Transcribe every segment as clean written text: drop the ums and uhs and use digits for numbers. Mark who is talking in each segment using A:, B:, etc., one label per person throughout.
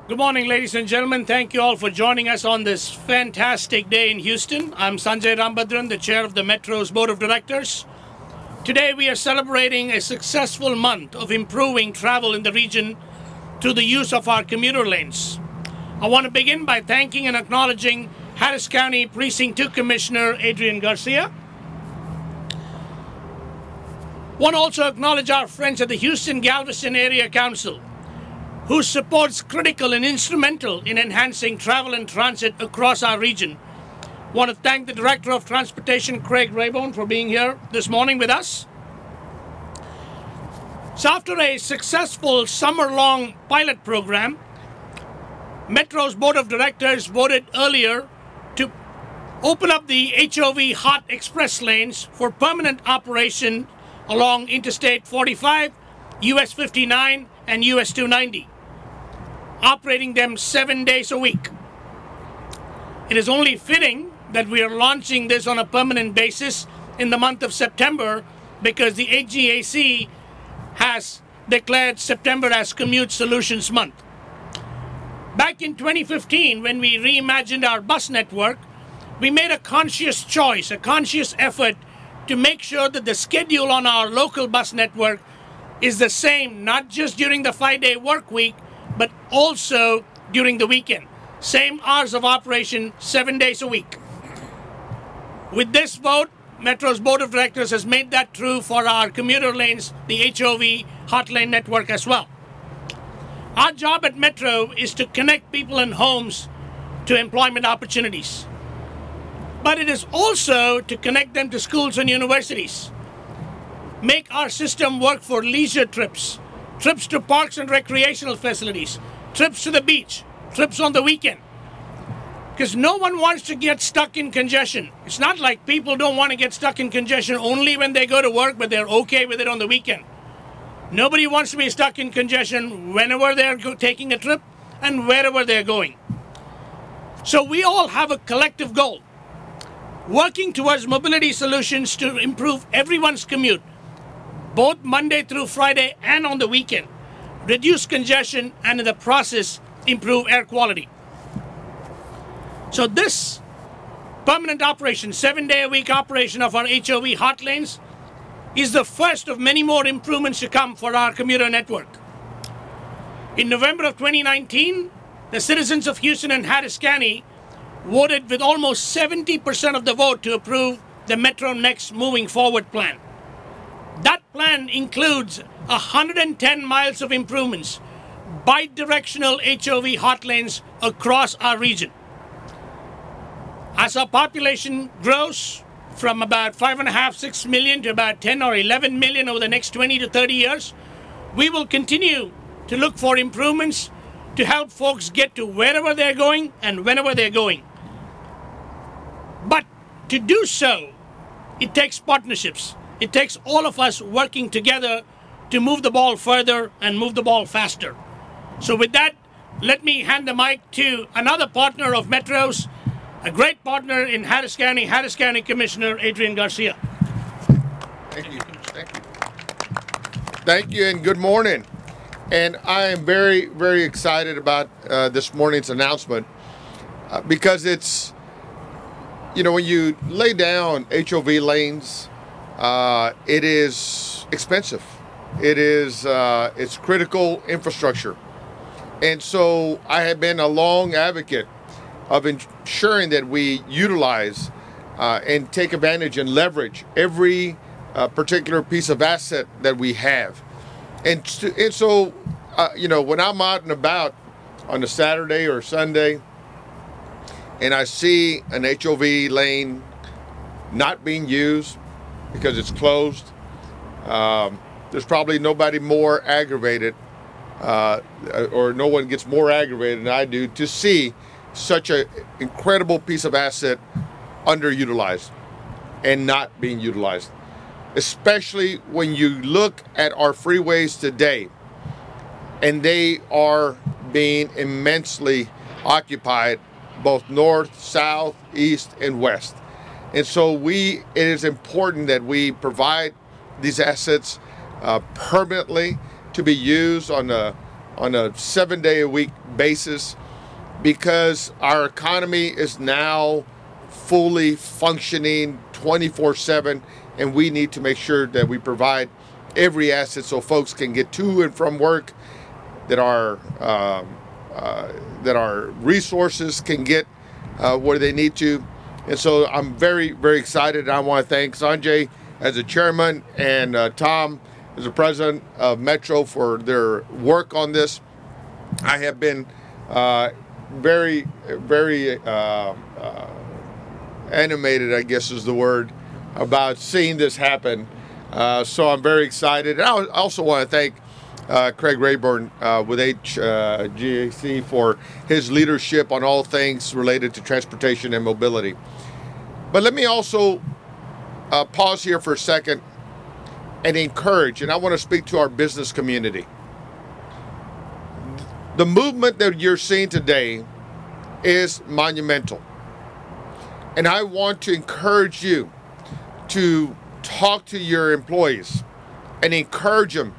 A: Good morning, ladies and gentlemen. Thank you all for joining us on this fantastic day in Houston. I'm Sanjay Ramabhadran, the chair of the Metro's Board of Directors. Today we are celebrating a successful month of improving travel in the region through the use of our commuter lanes. I want to begin by thanking and acknowledging Harris County Precinct 2 Commissioner Adrian Garcia. I want to also acknowledge our friends at the Houston-Galveston Area Council, whose support is critical and instrumental in enhancing travel and transit across our region. I want to thank the Director of Transportation, Craig Raborn, for being here this morning with us. So after a successful summer-long pilot program, Metro's Board of Directors voted earlier to open up the HOV hot express lanes for permanent operation along Interstate 45, US 59, and US 290. Operating them 7 days a week. It is only fitting that we are launching this on a permanent basis in the month of September because the H-GAC has declared September as Commute Solutions Month. Back in 2015, when we reimagined our bus network, we made a conscious choice, a conscious effort to make sure that the schedule on our local bus network is the same, not just during the 5-day work week, but also during the weekend. Same hours of operation, 7 days a week. With this vote, Metro's Board of Directors has made that true for our commuter lanes, the HOV hot lane network as well. Our job at Metro is to connect people and homes to employment opportunities. But it is also to connect them to schools and universities. Make our system work for leisure trips, trips to parks and recreational facilities, trips to the beach, trips on the weekend. Because no one wants to get stuck in congestion. It's not like people don't want to get stuck in congestion only when they go to work, but they're okay with it on the weekend. Nobody wants to be stuck in congestion whenever they're taking a trip and wherever they're going. So we all have a collective goal, working towards mobility solutions to improve everyone's commute, both Monday through Friday and on the weekend, reduce congestion, and in the process, improve air quality. So this permanent operation, 7-day-a-week operation of our HOV hot lanes is the first of many more improvements to come for our commuter network. In November of 2019, the citizens of Houston and Harris County voted with almost 70% of the vote to approve the Metro Next Moving Forward plan. That plan includes 110 miles of improvements, bi-directional HOV hot lanes across our region. As our population grows from about 5.5, 6 million to about 10 or 11 million over the next 20 to 30 years, we will continue to look for improvements to help folks get to wherever they're going and whenever they're going. But to do so, it takes partnerships. It takes all of us working together to move the ball further and move the ball faster. So with that, let me hand the mic to another partner of Metro's, a great partner in Harris County Commissioner Adrian Garcia.
B: Thank you. Thank you and good morning. And I am very, very excited about this morning's announcement because it's, you know, when you lay down HOV lanes, it is expensive. It's critical infrastructure. And so I have been a long advocate of ensuring that we utilize and take advantage and leverage every particular piece of asset that we have. And so, you know, when I'm out and about on a Saturday or Sunday and I see an HOV lane not being used because it's closed, there's probably nobody more aggravated or no one gets more aggravated than I do to see such an incredible piece of asset underutilized and not being utilized. Especially when you look at our freeways today and they are being immensely occupied both north, south, east, and west. And so it is important that we provide these assets permanently to be used on a on a 7-day-a-week basis, because our economy is now fully functioning 24/7, and we need to make sure that we provide every asset so folks can get to and from work, that our resources can get where they need to. And so I'm very, very excited. I want to thank Sanjay as the chairman and Tom as the president of Metro for their work on this. I have been very, very animated, I guess is the word, about seeing this happen. So I'm very excited. And I also want to thank Craig Raborn with H-GAC for his leadership on all things related to transportation and mobility. But let me also pause here for a second and encourage, and I want to speak to our business community. The movement that you're seeing today is monumental. And I want to encourage you to talk to your employees and encourage them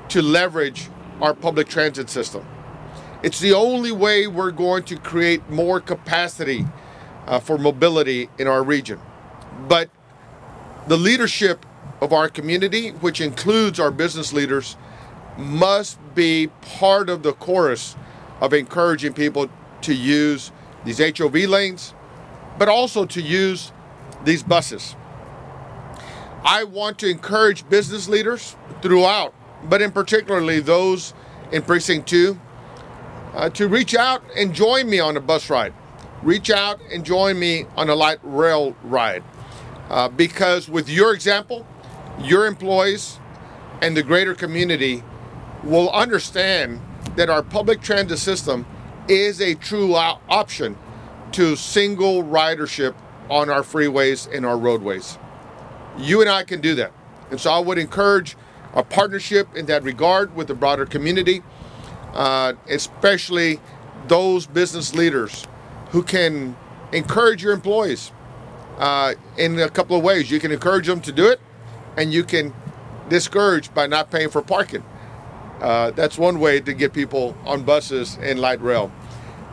B: to leverage our public transit system. It's the only way we're going to create more capacity for mobility in our region. But the leadership of our community, which includes our business leaders, must be part of the chorus of encouraging people to use these HOV lanes, but also to use these buses. I want to encourage business leaders throughout, but in particularly those in Precinct 2, to reach out and join me on a bus ride. Reach out and join me on a light rail ride. Because with your example, your employees and the greater community will understand that our public transit system is a true option to single ridership on our freeways and our roadways. You and I can do that. And so I would encourage a partnership in that regard with the broader community, especially those business leaders who can encourage your employees in a couple of ways. You can encourage them to do it, and you can discourage by not paying for parking. That's one way to get people on buses and light rail.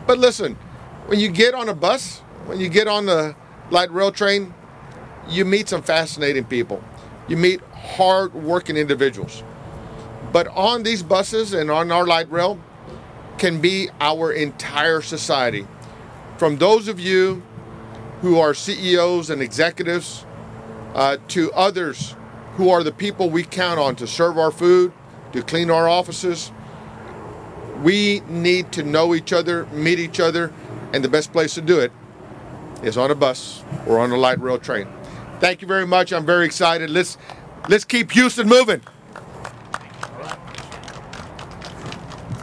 B: But listen, when you get on a bus, when you get on the light rail train, you meet some fascinating people. You meet hard-working individuals. But on these buses and on our light rail can be our entire society. From those of you who are CEOs and executives to others who are the people we count on to serve our food, to clean our offices. We need to know each other, meet each other, and the best place to do it is on a bus or on a light rail train. Thank you very much. I'm very excited. Let's keep Houston moving.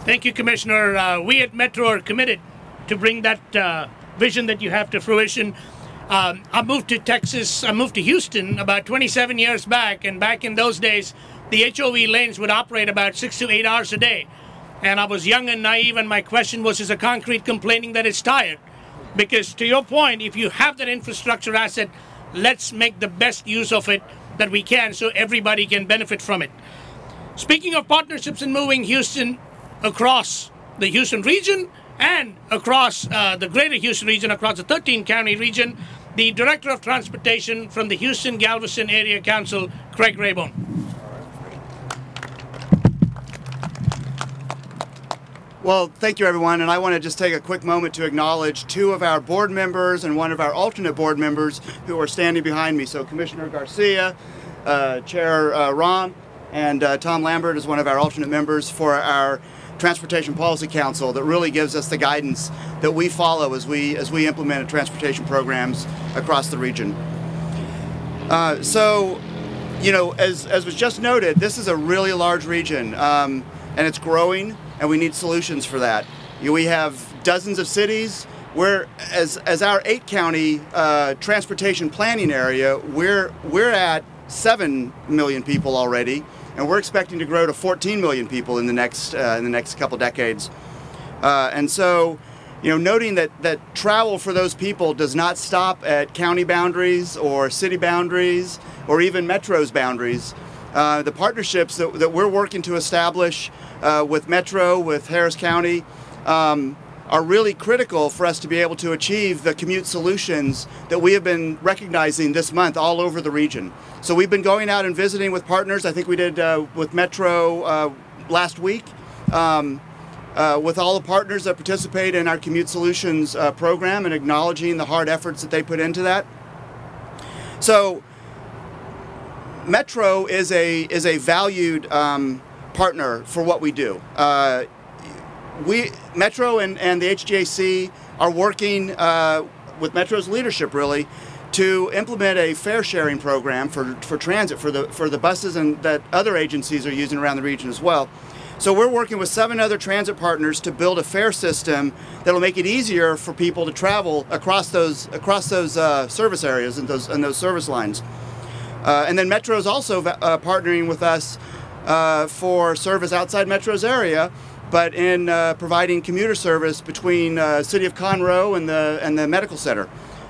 A: Thank you, Commissioner. We at Metro are committed to bring that vision that you have to fruition. I moved to Texas, I moved to Houston about 27 years back, and back in those days, the HOV lanes would operate about 6 to 8 hours a day. And I was young and naive, and my question was, is a concrete complaining that it's tired? Because to your point, if you have that infrastructure asset, let's make the best use of it that we can so everybody can benefit from it. Speaking of partnerships in moving Houston across the Houston region and across the greater Houston region, across the 13-county region, the Director of Transportation from the Houston-Galveston Area Council, Craig Raborn.
C: Well, thank you, everyone, and I want to just take a quick moment to acknowledge two of our board members and one of our alternate board members who are standing behind me. So Commissioner Garcia, Chair Ram, and Tom Lambert is one of our alternate members for our Transportation Policy Council that really gives us the guidance that we follow as we implement transportation programs across the region. So, you know, as was just noted, this is a really large region, and it's growing, and we need solutions for that. We have dozens of cities. As our 8-county transportation planning area, we're at 7 million people already, and we're expecting to grow to 14 million people in the next couple decades. And so, you know, noting that travel for those people does not stop at county boundaries or city boundaries or even Metro's boundaries. The partnerships that we're working to establish with Metro, with Harris County, are really critical for us to be able to achieve the commute solutions that we have been recognizing this month all over the region. So we've been going out and visiting with partners. I think we did with Metro last week, with all the partners that participate in our Commute Solutions program, and acknowledging the hard efforts that they put into that. So Metro is a valued partner for what we do. Metro and the H-GAC are working with Metro's leadership, really, to implement a fare sharing program for transit for the buses and that other agencies are using around the region as well. So we're working with 7 other transit partners to build a fare system that'll make it easier for people to travel across those service areas and those service lines. And then Metro is also partnering with us for service outside Metro's area, but in providing commuter service between City of Conroe and the medical center.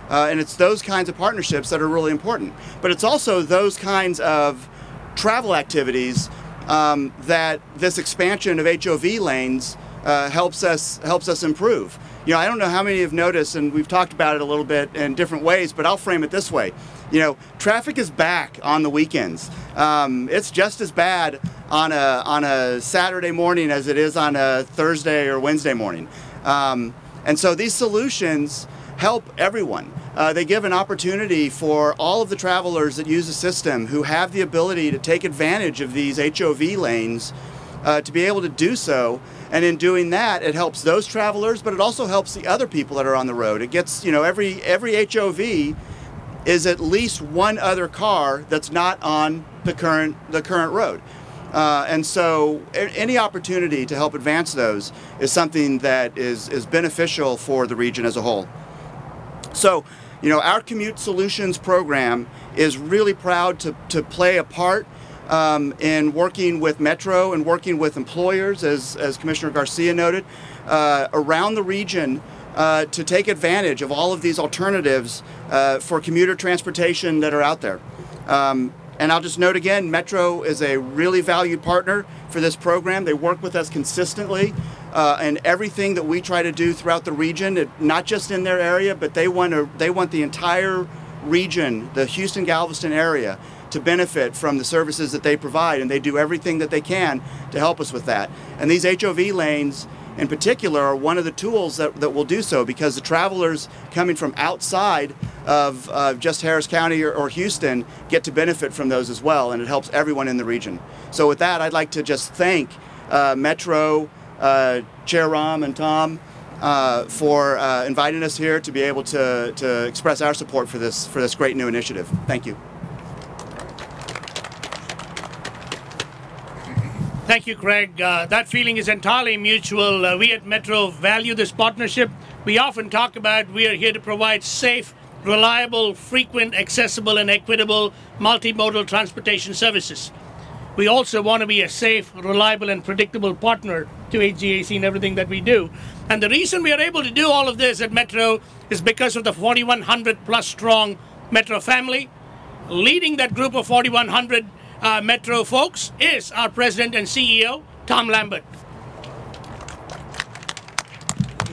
C: And it's those kinds of partnerships that are really important. But it's also those kinds of travel activities that this expansion of HOV lanes helps us improve. You know, I don't know how many have noticed, and we've talked about it a little bit in different ways, but I'll frame it this way. You know, traffic is back on the weekends. It's just as bad on a Saturday morning as it is on a Thursday or Wednesday morning. And so these solutions help everyone. They give an opportunity for all of the travelers that use the system who have the ability to take advantage of these HOV lanes to be able to do so. And in doing that, it helps those travelers, but it also helps the other people that are on the road. It gets, you know, every HOV is at least one other car that's not on the current road. And so any opportunity to help advance those is something that is beneficial for the region as a whole. So, you know, our Commute Solutions program is really proud to play a part in working with Metro and working with employers, as Commissioner Garcia noted, around the region to take advantage of all of these alternatives for commuter transportation that are out there. And I'll just note again, Metro is a really valued partner for this program. They work with us consistently and everything that we try to do throughout the region, not just in their area, but they want the entire region, the Houston-Galveston area, to benefit from the services that they provide, and they do everything that they can to help us with that. And these HOV lanes in particular are one of the tools that will do so, because the travelers coming from outside of just Harris County or Houston get to benefit from those as well, and it helps everyone in the region. So with that, I'd like to just thank Metro, Chair Ram and Tom for inviting us here to be able to express our support for this great new initiative. Thank you.
A: Thank you, Craig. That feeling is entirely mutual. We at Metro value this partnership. We often talk about we are here to provide safe, reliable, frequent, accessible, and equitable multimodal transportation services. We also want to be a safe, reliable, and predictable partner to H-GAC in everything that we do. And the reason we are able to do all of this at Metro is because of the 4,100 plus strong Metro family. Leading that group of 4,100 Metro folks is our President and CEO, Tom Lambert.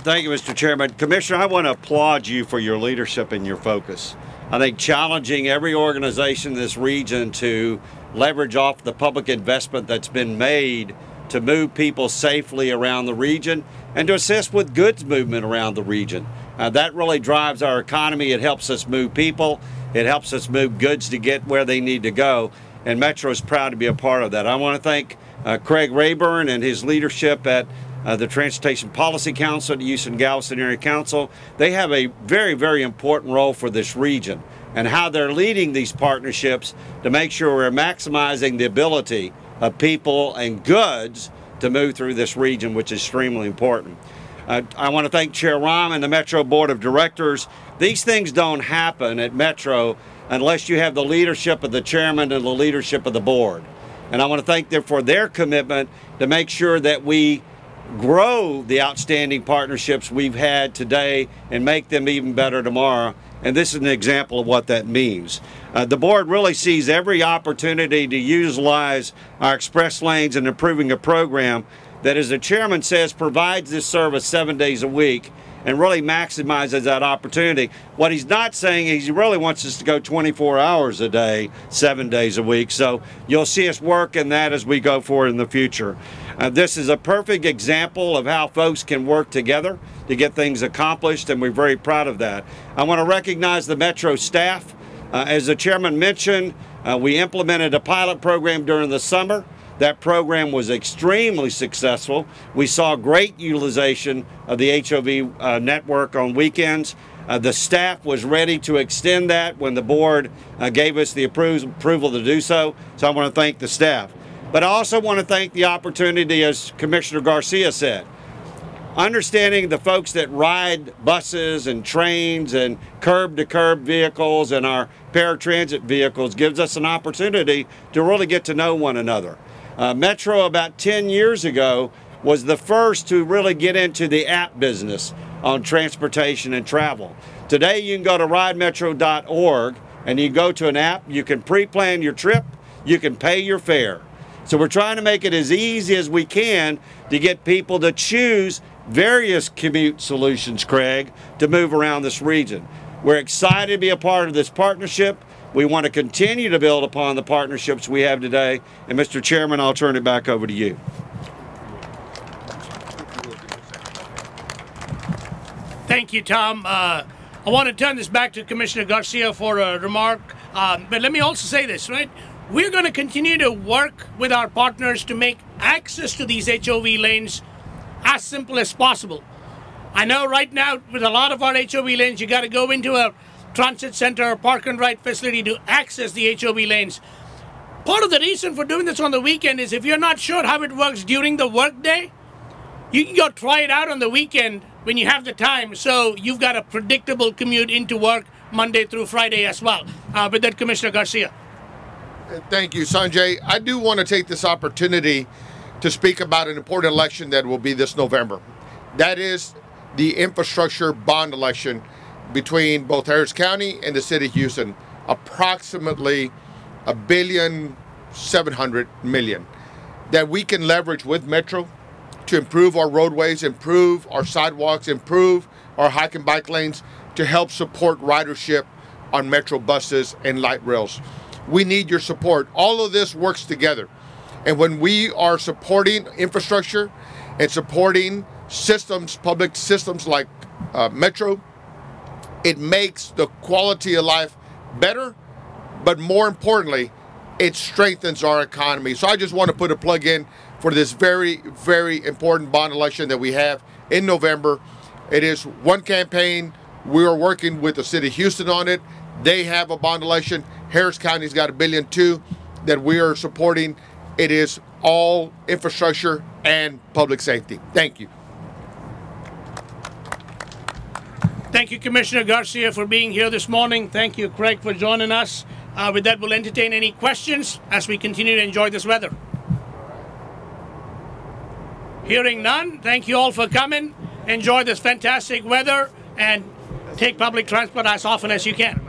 D: Thank you, Mr. Chairman. Commissioner, I want to applaud you for your leadership and your focus. I think challenging every organization in this region to leverage off the public investment that's been made to move people safely around the region and to assist with goods movement around the region. That really drives our economy. It helps us move people. It helps us move goods to get where they need to go. And Metro is proud to be a part of that. I want to thank Craig Raborn and his leadership at the Transportation Policy Council, the Houston-Galveston Area Council. They have a very, very important role for this region and how they're leading these partnerships to make sure we're maximizing the ability of people and goods to move through this region, which is extremely important. I want to thank Chair Ram and the Metro Board of Directors. These things don't happen at Metro unless you have the leadership of the chairman and the leadership of the board. And I want to thank them for their commitment to make sure that we grow the outstanding partnerships we've had today and make them even better tomorrow. and this is an example of what that means. The board really sees every opportunity to utilize our express lanes in improving a program that, as the chairman says, provides this service 7 days a week and really maximizes that opportunity. What he's not saying is he really wants us to go 24 hours a day, 7 days a week. So you'll see us work in that as we go forward in the future. This is a perfect example of how folks can work together to get things accomplished, and we're very proud of that. I want to recognize the Metro staff. As the chairman mentioned, we implemented a pilot program during the summer. That program was extremely successful. We saw great utilization of the HOV network on weekends. The staff was ready to extend that when the board gave us the approval to do so. So I want to thank the staff. But I also want to thank the opportunity, as Commissioner Garcia said, understanding the folks that ride buses and trains and curb-to-curb vehicles and our paratransit vehicles gives us an opportunity to really get to know one another. Metro, about 10 years ago, was the first to really get into the app business on transportation and travel. Today, you can go to ridemetro.org and you go to an app, you can pre-plan your trip, you can pay your fare. So we're trying to make it as easy as we can to get people to choose various commute solutions, Craig, to move around this region. We're excited to be a part of this partnership. We want to continue to build upon the partnerships we have today. And Mr. Chairman, I'll turn it back over to you.
A: Thank you, Tom. I want to turn this back to Commissioner Garcia for a remark. But let me also say this, right? We're going to continue to work with our partners to make access to these HOV lanes as simple as possible. I know right now with a lot of our HOV lanes, you got to go into a transit center or park and ride facility to access the HOV lanes. Part of the reason for doing this on the weekend is if you're not sure how it works during the workday, you can go try it out on the weekend when you have the time, so you've got a predictable commute into work Monday through Friday as well. With that, Commissioner Garcia.
B: Thank you, Sanjay. I do want to take this opportunity to speak about an important election that will be this November. That is the infrastructure bond election between both Harris County and the city of Houston, approximately $1.7 billion that we can leverage with Metro to improve our roadways, improve our sidewalks, improve our hike and bike lanes to help support ridership on Metro buses and light rails. We need your support. All of this works together. And when we are supporting infrastructure and supporting systems, public systems like Metro, it makes the quality of life better, but more importantly, it strengthens our economy. So I just want to put a plug in for this very, very important bond election that we have in November. It is one campaign. We are working with the city of Houston on it. They have a bond election. Harris County's got $1 billion too that we are supporting. It is all infrastructure and public safety. Thank you.
A: Thank you, Commissioner Garcia, for being here this morning. Thank you, Craig, for joining us. With that, we'll entertain any questions as we continue to enjoy this weather. Hearing none, thank you all for coming. Enjoy this fantastic weather and take public transport as often as you can.